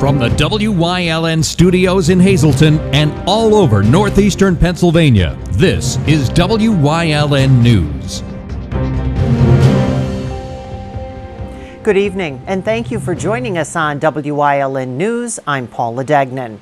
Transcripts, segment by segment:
From the Wyln studios in Hazleton and all over northeastern Pennsylvania, this is Wyln News. Good evening, and thank you for joining us on Wyln News. I'm Paula Degnan.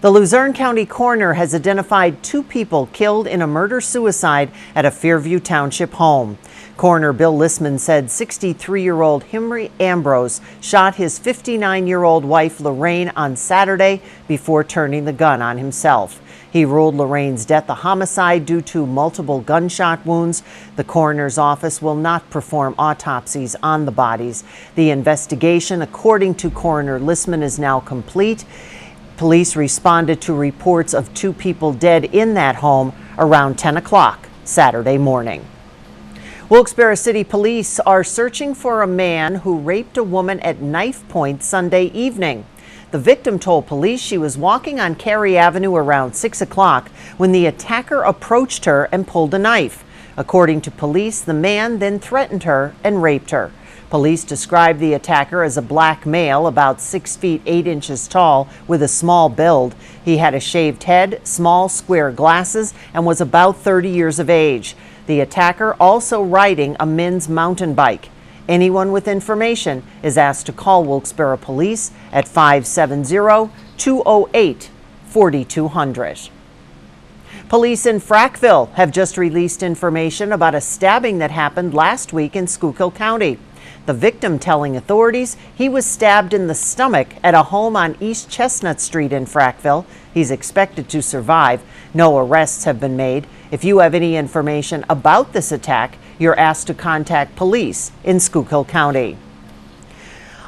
The Luzerne County coroner has identified 2 people killed in a murder-suicide at a Fairview Township home. Coroner Bill Lissman said 63-year-old Henry Ambrose shot his 59-year-old wife Lorraine on Saturday before turning the gun on himself. He ruled Lorraine's death a homicide due to multiple gunshot wounds. The coroner's office will not perform autopsies on the bodies. The investigation, according to Coroner Lissman, is now complete. Police responded to reports of 2 people dead in that home around 10 o'clock Saturday morning. Wilkes-Barre City Police are searching for a man who raped a woman at knife point Sunday evening. The victim told police she was walking on Cary Avenue around 6 o'clock when the attacker approached her and pulled a knife. According to police, the man then threatened her and raped her. Police described the attacker as a black male, about 6 feet 8 inches tall, with a small build. He had a shaved head, small square glasses, and was about 30 years of age. The attacker also riding a men's mountain bike. Anyone with information is asked to call Wilkes-Barre Police at 570-208-4200. Police in Frackville have just released information about a stabbing that happened last week in Schuylkill County. The victim telling authorities he was stabbed in the stomach at a home on East Chestnut Street in Frackville. He's expected to survive. No arrests have been made. If you have any information about this attack, you're asked to contact police in Schuylkill County.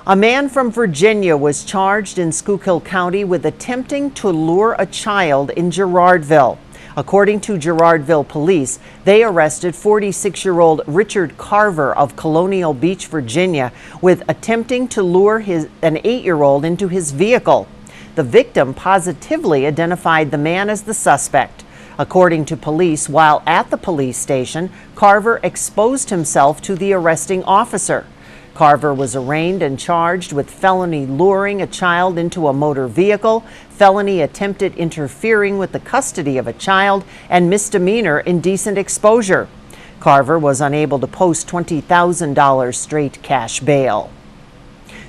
A man from Virginia was charged in Schuylkill County with attempting to lure a child in Girardville. According to Girardville police, they arrested 46-year-old Richard Carver of Colonial Beach, Virginia, with attempting to lure an 8-year-old into his vehicle. The victim positively identified the man as the suspect. According to police, while at the police station, Carver exposed himself to the arresting officer. Carver was arraigned and charged with felony luring a child into a motor vehicle, felony attempted interfering with the custody of a child, and misdemeanor indecent exposure. Carver was unable to post $20,000 straight cash bail.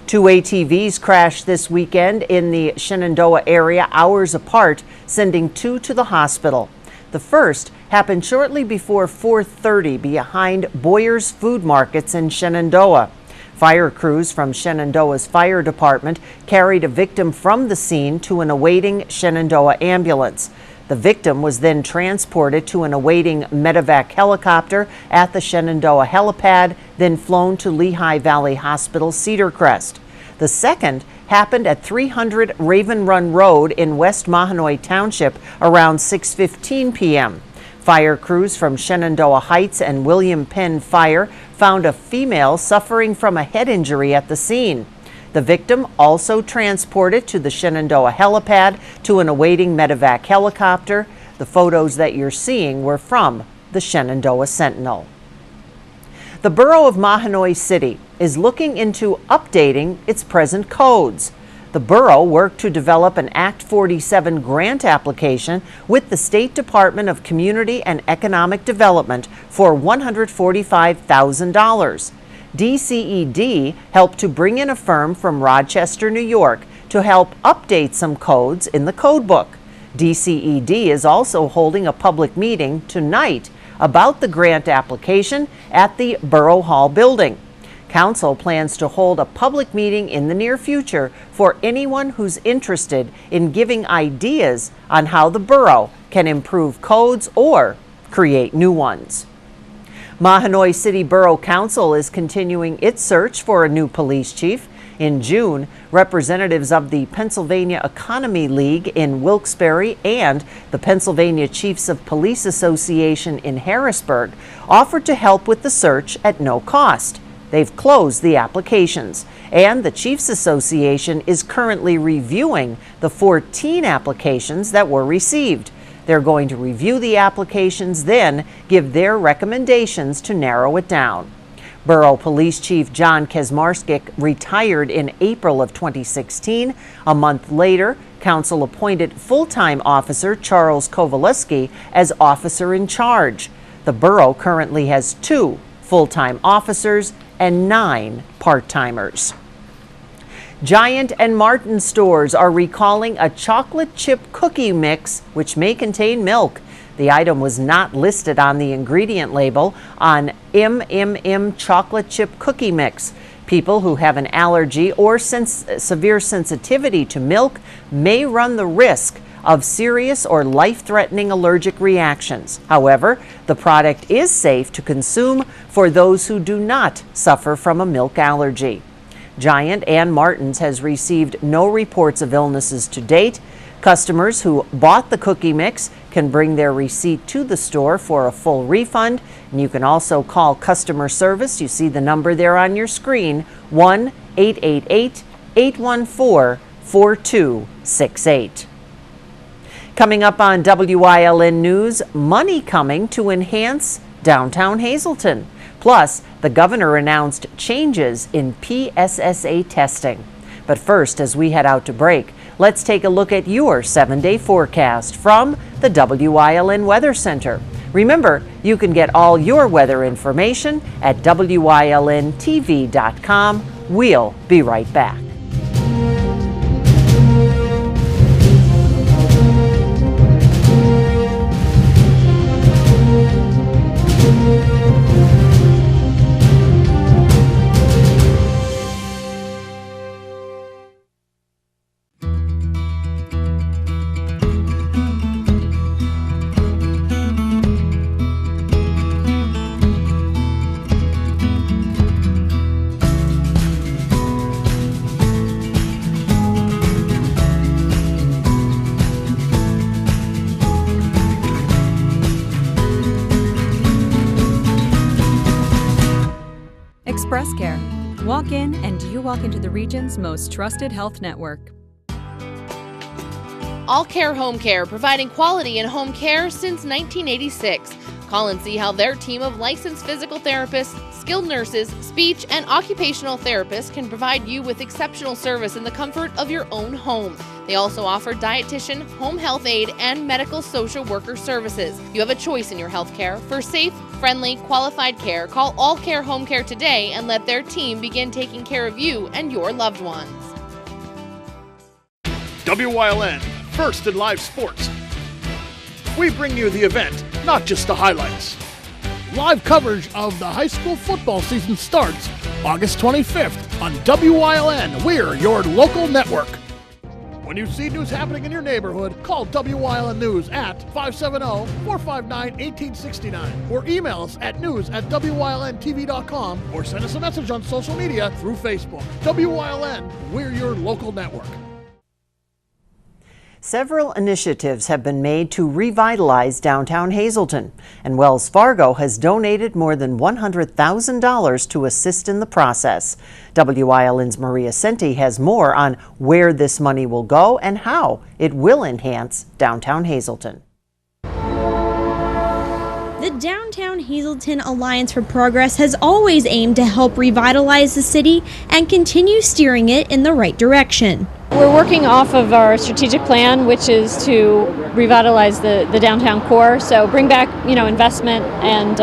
2 ATVs crashed this weekend in the Shenandoah area hours apart, sending 2 to the hospital. The first happened shortly before 4:30 behind Boyer's Food Markets in Shenandoah. Fire crews from Shenandoah's fire department carried a victim from the scene to an awaiting Shenandoah ambulance. The victim was then transported to an awaiting medevac helicopter at the Shenandoah helipad, then flown to Lehigh Valley Hospital, Cedar Crest. The second happened at 300 Raven Run Road in West Mahanoy Township around 6:15 p.m. Fire crews from Shenandoah Heights and William Penn Fire found a female suffering from a head injury at the scene. The victim also transported to the Shenandoah helipad to an awaiting medevac helicopter. The photos that you're seeing were from the Shenandoah Sentinel. The Borough of Mahanoy City is looking into updating its present codes. The borough worked to develop an Act 47 grant application with the State Department of Community and Economic Development for $145,000. DCED helped to bring in a firm from Rochester, New York to help update some codes in the code book. DCED is also holding a public meeting tonight about the grant application at the Borough Hall building. Council plans to hold a public meeting in the near future for anyone who's interested in giving ideas on how the borough can improve codes or create new ones. Mahanoy City Borough Council is continuing its search for a new police chief. In June, representatives of the Pennsylvania Economy League in Wilkes-Barre and the Pennsylvania Chiefs of Police Association in Harrisburg offered to help with the search at no cost. They've closed the applications, and the Chiefs Association is currently reviewing the 14 applications that were received. They're going to review the applications, then give their recommendations to narrow it down. Borough Police Chief John Kesmarskik retired in April of 2016. A month later, council appointed full-time officer Charles Kowaleski as officer in charge. The borough currently has 2 full-time officers and 9 part-timers. Giant and Martin stores are recalling a chocolate chip cookie mix which may contain milk. The item was not listed on the ingredient label on chocolate chip cookie mix. People who have an allergy or severe sensitivity to milk may run the risk of serious or life-threatening allergic reactions. However, the product is safe to consume for those who do not suffer from a milk allergy. Giant and Martin's has received no reports of illnesses to date. Customers who bought the cookie mix can bring their receipt to the store for a full refund. And you can also call customer service. You see the number there on your screen, 1-888-814-4268. Coming up on WYLN News, money coming to enhance downtown Hazleton. Plus, the governor announced changes in PSSA testing. But first, as we head out to break, let's take a look at your 7-day forecast from the WYLN Weather Center. Remember, you can get all your weather information at WYLNTV.com. We'll be right back. Express Care. Walk in and you walk into the region's most trusted health network. All Care Home Care, providing quality in home care since 1986. Call and see how their team of licensed physical therapists, skilled nurses, speech, and occupational therapists can provide you with exceptional service in the comfort of your own home. They also offer dietitian, home health aide, and medical social worker services. You have a choice in your health care. For safe, friendly, qualified care, call All Care Home Care today and let their team begin taking care of you and your loved ones. WYLN, first in live sports. We bring you the event, not just the highlights. Live coverage of the high school football season starts August 25th on WYLN. We're your local network. When you see news happening in your neighborhood, call WYLN News at 570-459-1869 or email us at news@WYLNTV.com or send us a message on social media through Facebook. WYLN, we're your local network. Several initiatives have been made to revitalize downtown Hazleton, and Wells Fargo has donated more than $100,000 to assist in the process. WYLN's Maria Senti has more on where this money will go and how it will enhance downtown Hazleton. The Downtown Hazleton Alliance for Progress has always aimed to help revitalize the city and continue steering it in the right direction. We're working off of our strategic plan, which is to revitalize the downtown core, so bring back, investment and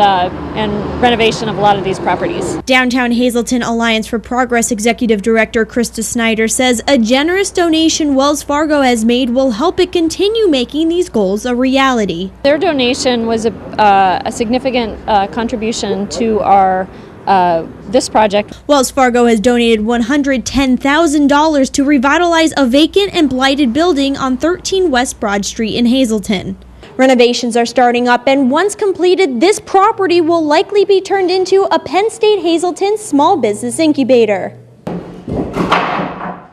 renovation of a lot of these properties. Downtown Hazleton Alliance for Progress Executive Director Krista Snyder says a generous donation Wells Fargo has made will help it continue making these goals a reality. Their donation was a significant contribution to our this project. Wells Fargo has donated $110,000 to revitalize a vacant and blighted building on 13 West Broad Street in Hazleton. Renovations are starting up, and once completed, this property will likely be turned into a Penn State Hazleton small business incubator.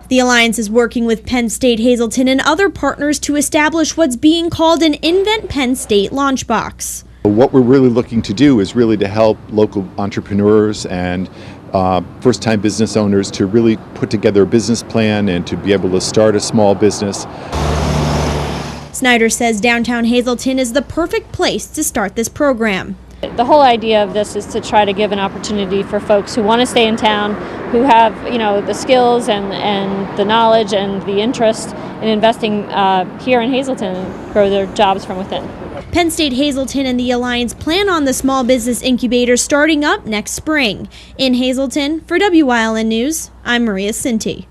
The Alliance is working with Penn State Hazleton and other partners to establish what's being called an Invent Penn State launchbox. What we're really looking to do is really to help local entrepreneurs and first-time business owners to really put together a business plan and to be able to start a small business. Snyder says downtown Hazleton is the perfect place to start this program. The whole idea of this is to try to give an opportunity for folks who want to stay in town, who have, the skills and the knowledge and the interest in investing here in Hazleton and grow their jobs from within. Penn State Hazleton and the Alliance plan on the small business incubator starting up next spring. In Hazleton, for Wyln News, I'm Maria Cinti.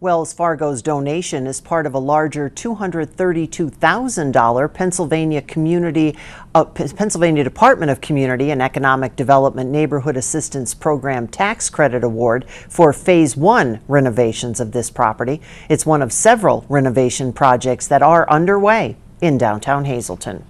Wells Fargo's donation is part of a larger $232,000 Pennsylvania Department of Community and Economic Development Neighborhood Assistance Program tax credit award for Phase 1 renovations of this property. It's one of several renovation projects that are underway in downtown Hazleton.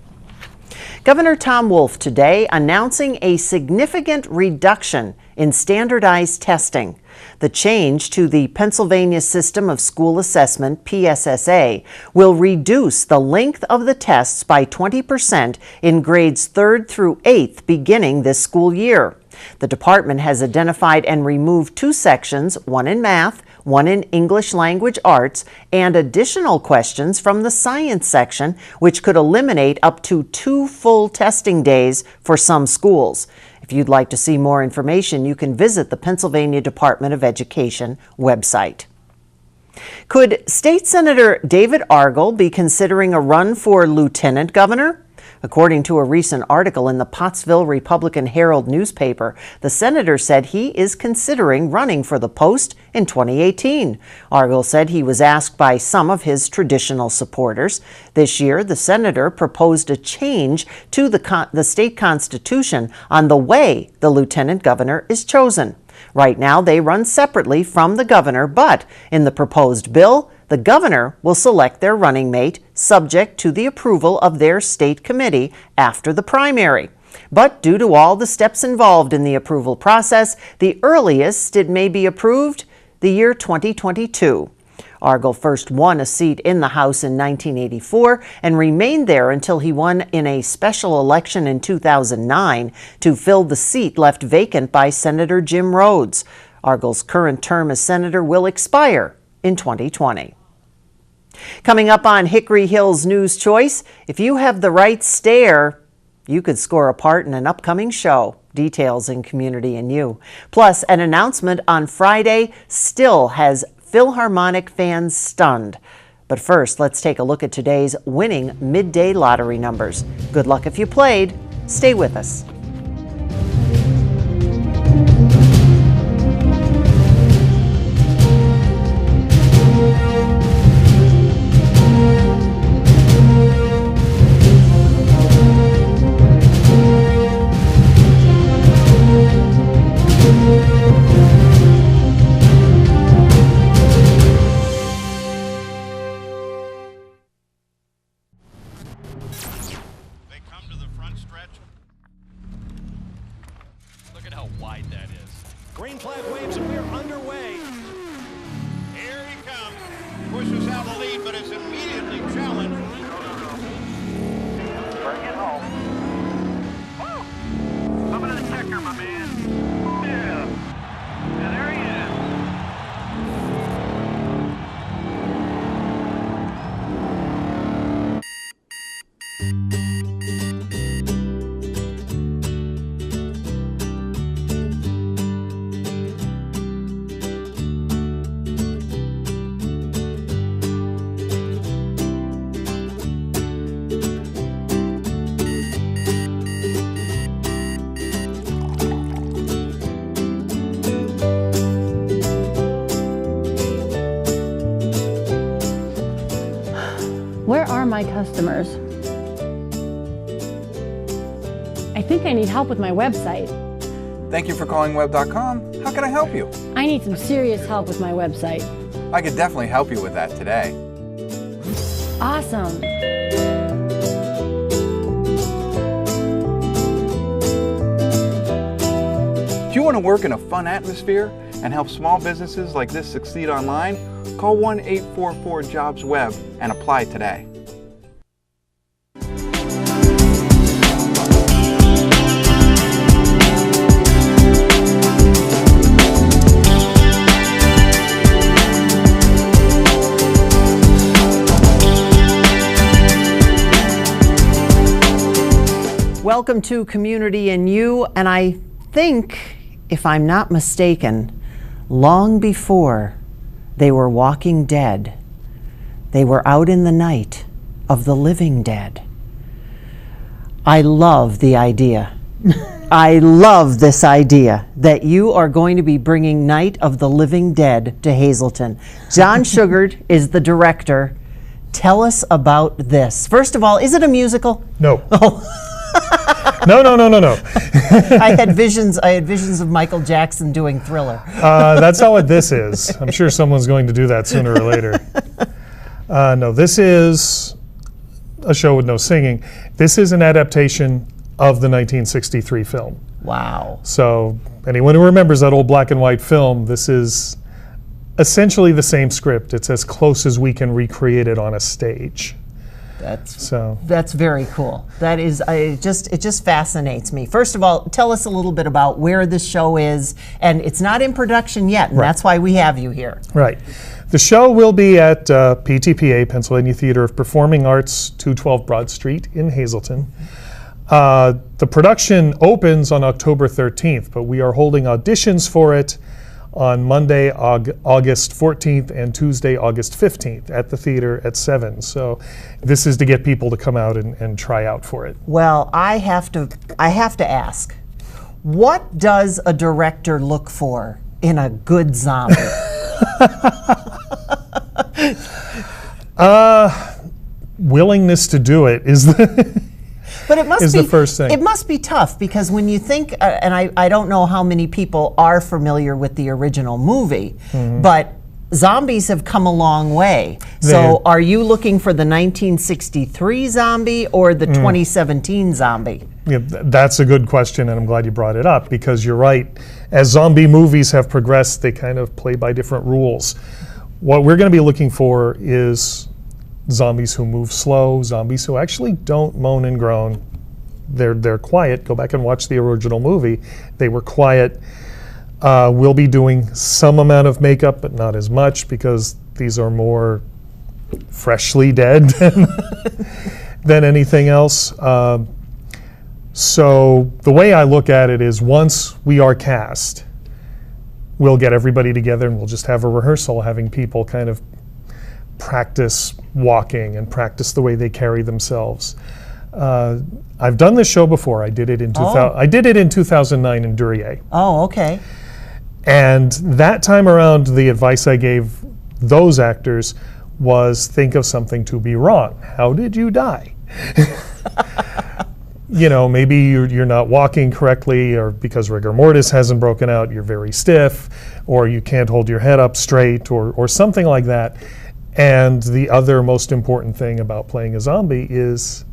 Governor Tom Wolf today announcing a significant reduction in standardized testing. The change to the Pennsylvania System of School Assessment, PSSA, will reduce the length of the tests by 20% in grades 3rd through 8th beginning this school year. The department has identified and removed 2 sections, one in math, one in English Language Arts, and additional questions from the science section, which could eliminate up to 2 full testing days for some schools. If you'd like to see more information, you can visit the Pennsylvania Department of Education website. Could State Senator David Argall be considering a run for lieutenant governor? According to a recent article in the Pottsville Republican Herald newspaper, the senator said he is considering running for the post in 2018. Argall said he was asked by some of his traditional supporters. This year, the senator proposed a change to the state constitution on the way the lieutenant governor is chosen. Right now, they run separately from the governor, but in the proposed bill, the governor will select their running mate, subject to the approval of their state committee after the primary. But due to all the steps involved in the approval process, the earliest it may be approved, the year 2022. Argall first won a seat in the House in 1984 and remained there until he won in a special election in 2009 to fill the seat left vacant by Senator Jim Rhodes. Argall's current term as senator will expire in 2020. Coming up on Hickory Hill's News Choice, if you have the right stare, you could score a part in an upcoming show. Details in Community and You. Plus, an announcement on Friday still has Philharmonic fans stunned. But first, let's take a look at today's winning midday lottery numbers. Good luck if you played. Stay with us. Look at how wide that is. Green flag waves and we're underway. Here he comes. Pushes out the lead, but is immediately challenged. Bring it home. Woo! Coming to the checker, my man. Yeah. And there he is. Where are my customers? I think I need help with my website. Thank you for calling web.com. How can I help you? I need some serious help with my website. I could definitely help you with that today. Awesome. Do you want to work in a fun atmosphere and help small businesses like this succeed online? Call 1-844-JOBS-WEB and apply today. Welcome welcome to Community and You. And I think, if I'm not mistaken, long before they were walking dead, they were out in the night of the living dead. I love the idea. I love this idea that you are going to be bringing Night of the Living Dead to Hazleton. John Sugard is the director. Tell us about this. First of all, is it a musical? No. Oh. No. I had visions of Michael Jackson doing Thriller. That's not what this is. I'm sure someone's going to do that sooner or later. No, this is a show with no singing. This is an adaptation of the 1963 film. Wow. So anyone who remembers that old black and white film, this is essentially the same script. It's as close as we can recreate it on a stage. That's very cool. That is, it just fascinates me. First of all, tell us a little bit about where this show is, and it's not in production yet, and that's why we have you here. Right. The show will be at PTPA, Pennsylvania Theater of Performing Arts, 212 Broad Street in Hazleton. The production opens on October 13th, but we are holding auditions for it on Monday, August 14th, and Tuesday, August 15th at the theater at 7. So this is to get people to come out and try out for it. Well, I have to ask, what does a director look for in a good zombie? Willingness to do it is the But it must is be the first thing. It must be tough, because when you think, and I don't know how many people are familiar with the original movie, but zombies have come a long way. So are you looking for the 1963 zombie or the 2017 zombie? Yeah, that's a good question, and I'm glad you brought it up, because you're right. As zombie movies have progressed, they kind of play by different rules. What we're going to be looking for is zombies who move slow, zombies who actually don't moan and groan. They're quiet. Go back and watch the original movie. They were quiet. We'll be doing some amount of makeup, but not as much, because these are more freshly dead than anything else. So the way I look at it is, once we are cast, we'll get everybody together and we'll just have a rehearsal, having people kind of practice walking and practice the way they carry themselves. I've done this show before. I did it in 2009 in Duryea. Oh, okay. And that time around, the advice I gave those actors was, think of something to be wrong. How did you die? You know, maybe you're not walking correctly, or because rigor mortis hasn't broken out, you're very stiff, or you can't hold your head up straight, or something like that. And the other most important thing about playing a zombie is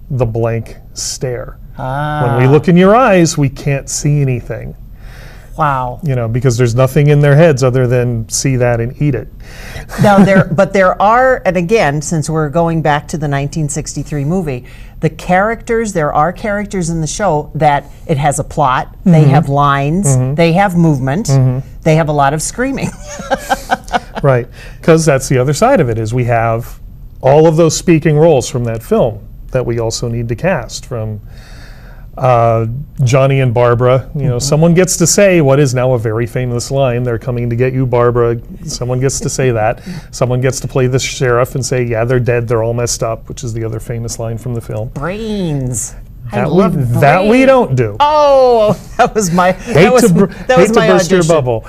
the blank stare. When we look in your eyes, we can't see anything. Wow. You know, because there's nothing in their heads other than see that and eat it. Now, there are, and again, since we're going back to the 1963 movie, there are characters in the show that it has a plot, they have lines, they have movement, they have a lot of screaming. Right, because that's the other side of it, is we have all of those speaking roles from that film that we also need to cast, from Johnny and Barbara. You know, someone gets to say what is now a very famous line, "They're coming to get you, Barbara." Someone gets to say that. Someone gets to play the sheriff and say, "Yeah, they're dead, they're all messed up," which is the other famous line from the film. Brains. That we don't do. Oh, that was my burst your bubble.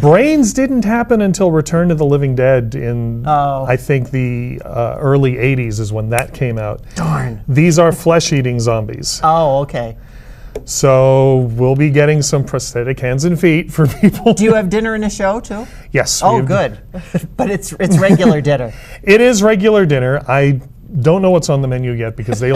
Brains didn't happen until Return to the Living Dead in, I think, the early 80s is when that came out. Darn. These are flesh-eating zombies. Oh, okay. So we'll be getting some prosthetic hands and feet for people. Do you have dinner and a show, too? Yes. Oh, good. But it's regular dinner. It is regular dinner. I don't know what's on the menu yet, because they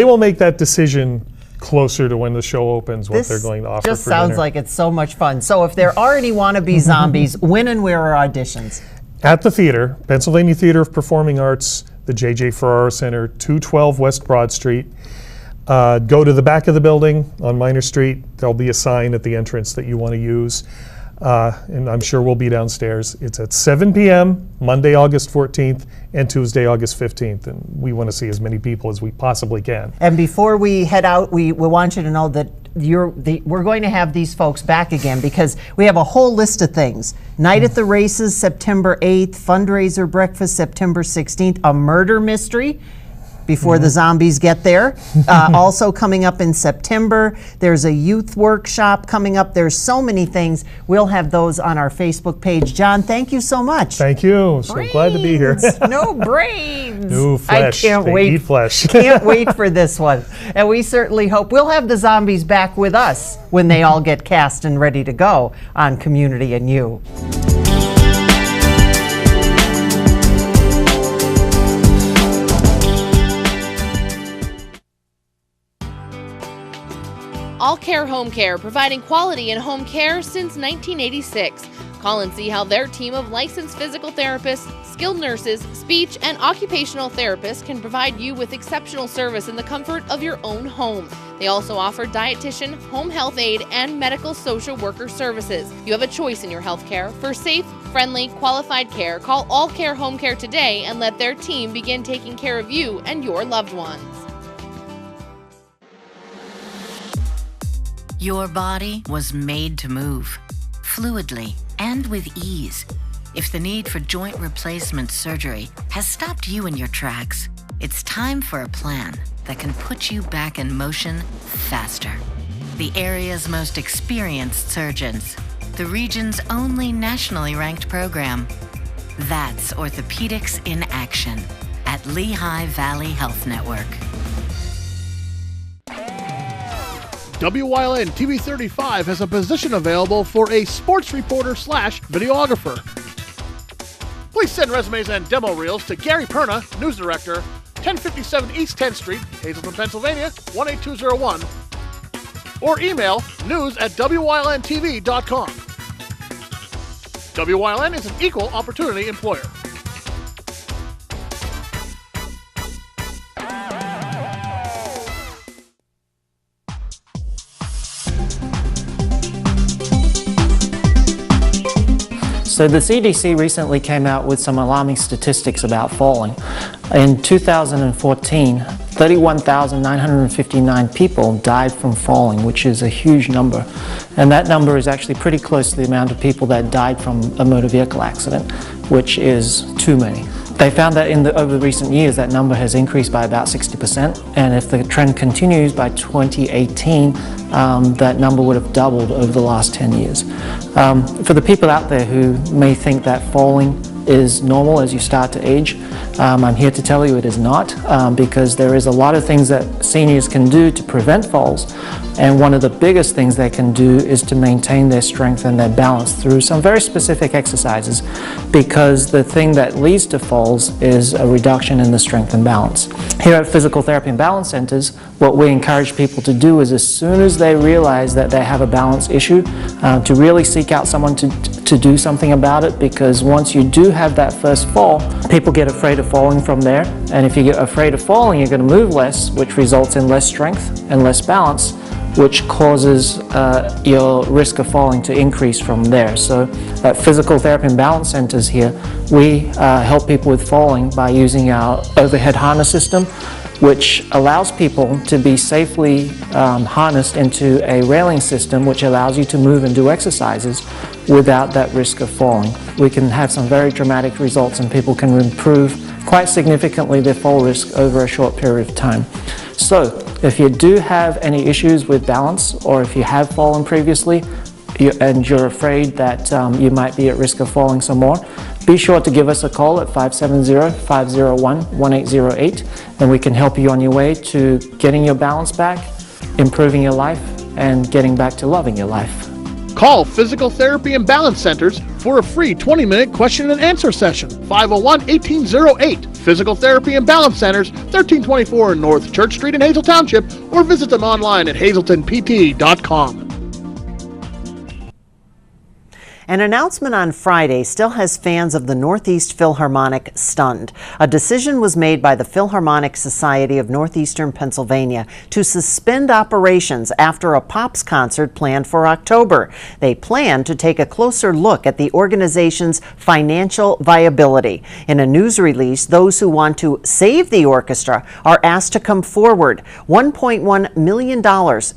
will make that decision closer to when the show opens, what they're going to offer for dinner. This just sounds like it's so much fun. So if there are any wannabe zombies, when and where are auditions? At the theater, Pennsylvania Theater of Performing Arts, the J.J. Ferrara Center, 212 West Broad Street. Go to the back of the building on Minor Street. There'll be a sign at the entrance that you want to use. and I'm sure we'll be downstairs. It's at 7 p.m. Monday, August 14th, and Tuesday, August 15th, and we want to see as many people as we possibly can. And before we head out, we want you to know that we're going to have these folks back again because we have a whole list of things. Night at the Races, September 8th, fundraiser breakfast, September 16th, a murder mystery before the zombies get there. Also coming up in September, there's a youth workshop coming up. There's so many things. We'll have those on our Facebook page. John, thank you so much. Thank you. So glad to be here. No brains. No flesh. I can't wait. Eat flesh. Can't wait for this one. And we certainly hope we'll have the zombies back with us when they all get cast and ready to go on Community and You. All Care Home Care, providing quality in home care since 1986. Call and see how their team of licensed physical therapists, skilled nurses, speech, and occupational therapists can provide you with exceptional service in the comfort of your own home. They also offer dietitian, home health aide, and medical social worker services. You have a choice in your health care. For safe, friendly, qualified care, call All Care Home Care today and let their team begin taking care of you and your loved ones. Your body was made to move, fluidly and with ease. If the need for joint replacement surgery has stopped you in your tracks, it's time for a plan that can put you back in motion faster. The area's most experienced surgeons, the region's only nationally ranked program. That's Orthopedics in Action at Lehigh Valley Health Network. Wyln TV 35 has a position available for a sports reporter / videographer. Please send resumes and demo reels to Gary Perna, News Director, 1057 East 10th Street, Hazleton, Pennsylvania, 18201, or email news@wylntv.com. Wyln is an equal opportunity employer. So the CDC recently came out with some alarming statistics about falling. In 2014, 31,959 people died from falling, which is a huge number. And that number is actually pretty close to the amount of people that died from a motor vehicle accident, which is too many. They found that over recent years, that number has increased by about 60%, and if the trend continues by 2018, that number would have doubled over the last 10 years. For the people out there who may think that falling is normal as you start to age, I'm here to tell you it is not, because there is a lot of things that seniors can do to prevent falls, and one of the biggest things they can do is to maintain their strength and their balance through some very specific exercises, because the thing that leads to falls is a reduction in the strength and balance. Here at Physical Therapy and Balance Centers, what we encourage people to do is, as soon as they realize that they have a balance issue, to really seek out someone to do something about it, because once you do have that first fall, people get afraid of falling from there, and if you get afraid of falling, you're going to move less, which results in less strength and less balance, which causes your risk of falling to increase from there. So at Physical Therapy and Balance Centers here, we help people with falling by using our overhead harness system, which allows people to be safely harnessed into a railing system, which allows you to move and do exercises without that risk of falling. We can have some very dramatic results, and people can improve quite significantly their fall risk over a short period of time. So if you do have any issues with balance, or if you have fallen previously and you're afraid that you might be at risk of falling some more, be sure to give us a call at 570-501-1808, and we can help you on your way to getting your balance back, improving your life, and getting back to loving your life. Call Physical Therapy and Balance Centers for a free 20-minute question and answer session. 501-1808. Physical Therapy and Balance Centers, 1324 North Church Street in Hazel Township, or visit them online at hazeltonpt.com. An announcement on Friday still has fans of the Northeast Philharmonic stunned. A decision was made by the Philharmonic Society of Northeastern Pennsylvania to suspend operations after a Pops concert planned for October. They plan to take a closer look at the organization's financial viability. In a news release, those who want to save the orchestra are asked to come forward. $1.1 million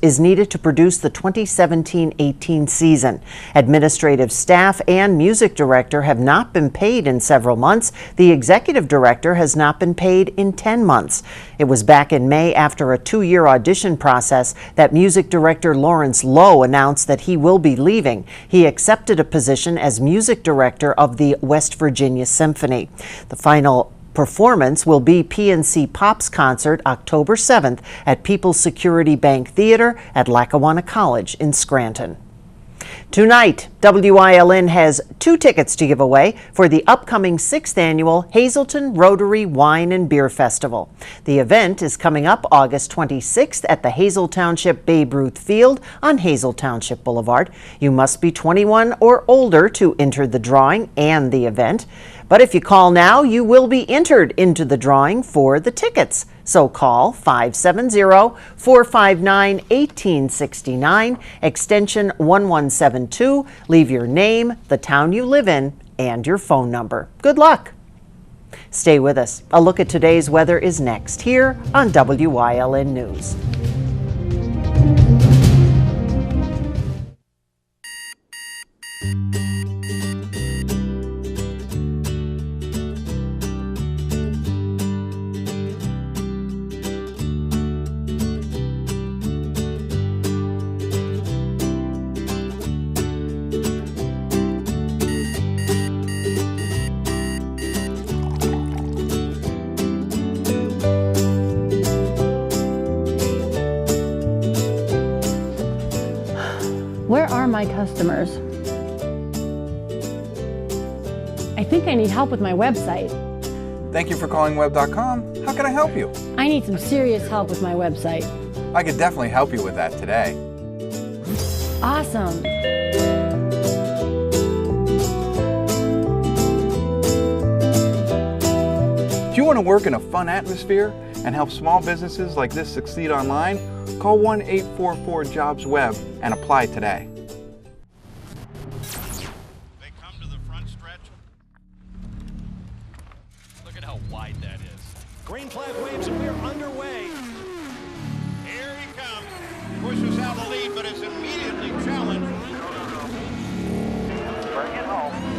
is needed to produce the 2017-18 season. Administrative staff and music director have not been paid in several months. The executive director has not been paid in 10 months. It was back in May, after a 2-year audition process, that music director Lawrence Lowe announced that he will be leaving. He accepted a position as music director of the West Virginia Symphony. The final performance will be PNC Pops concert October 7th at People's Security Bank Theater at Lackawanna College in Scranton. Tonight, Wyln has 2 tickets to give away for the upcoming 6th annual Hazelton Rotary Wine and Beer Festival. The event is coming up August 26th at the Hazel Township Babe Ruth Field on Hazel Township Boulevard. You must be 21 or older to enter the drawing and the event. But if you call now, you will be entered into the drawing for the tickets. So call 570-459-1869, extension 1172. Leave your name, the town you live in, and your phone number. Good luck. Stay with us. A look at today's weather is next here on WYLN News. Where are my customers? I think I need help with my website. Thank you for calling web.com. How can I help you? I need some serious help with my website. I could definitely help you with that today. Awesome. Do you want to work in a fun atmosphere and help small businesses like this succeed online? Call 1-844-JOBS-WEB and apply today. They come to the front stretch. Look at how wide that is. Green flag waves and we're underway. Here he comes. Pushes out the lead, but is immediately challenged. Bring it home.